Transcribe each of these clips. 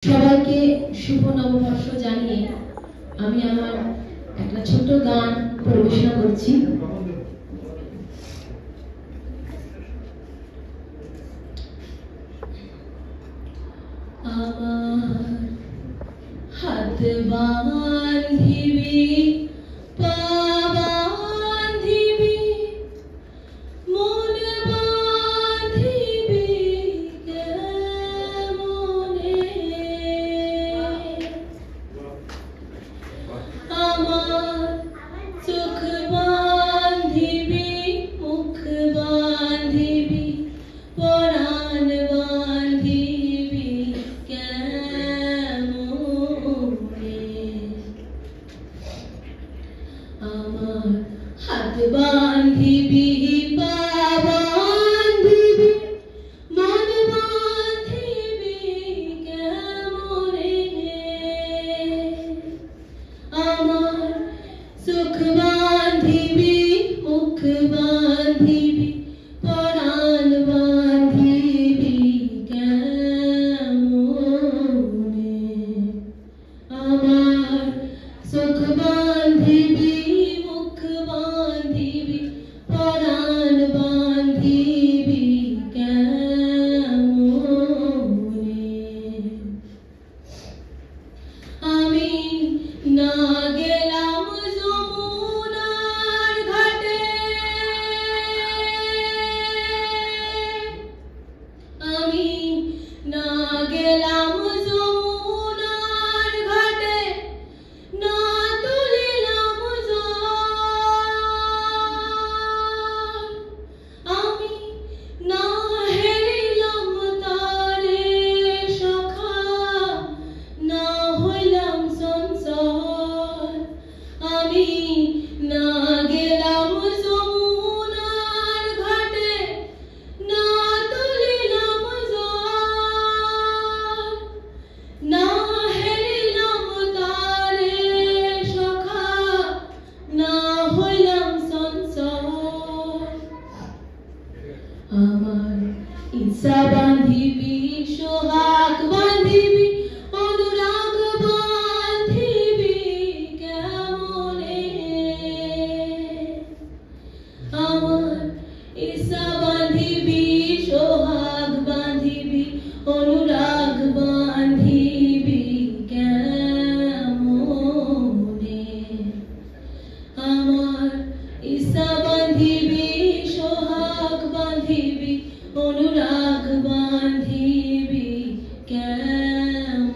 সবাইকে শুভ নববর্ষ জানিয়ে আমি আমার একটা ছোট গান পরিবেশনা করছি। আমার হাত বাঁধিবি পা বাঁধিবি মন বাঁধিবি কেমনে আমার চোখ বাঁধিবি মুখ বাঁধিবি পরাণ বাঁধিবি কেমনে আমার হাত বাঁধিবি পা বাঁধিবি মন বাঁধিবি কেমনে আমার চোখ বাঁধিবি মুখ বাঁধিবি পরাণ বাঁধিবি কেমনে আমার চোখ বাঁধিবি মুখ বাঁধিবি পরাণ বাঁধিবি কেমনে আমি না গেলাম যমুনার ঘাটে আমি না গেলাম যমুনার ঘাটে না তুলিলাম জল আমি না হেরিলাম তারে সখা না হইলাম সংসার আমি না গেলাম যমুনার ঘাটে না তুলিলাম জল না হেরিলাম তারে সখা না হইলাম সংসার আমার ইচ্ছা বাঁধিবি সোহাগ বাঁধিবি অনুরাগ বাঁধিবি কেমনে আমার ইচ্ছা বাঁধিবি সোহাগ বাঁধিবি অনুরাগ বাঁধিবি কেমনে আমার ইচ্ছা বাঁধিবি সোহাগ বাঁধিবি অনুরাগ বাঁধিবি কেমনে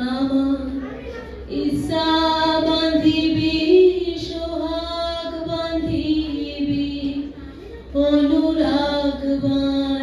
আমার ইচ্ছা বাঁধিবি সোহাগ বাঁধিবি অনুরাগ বাঁধিবি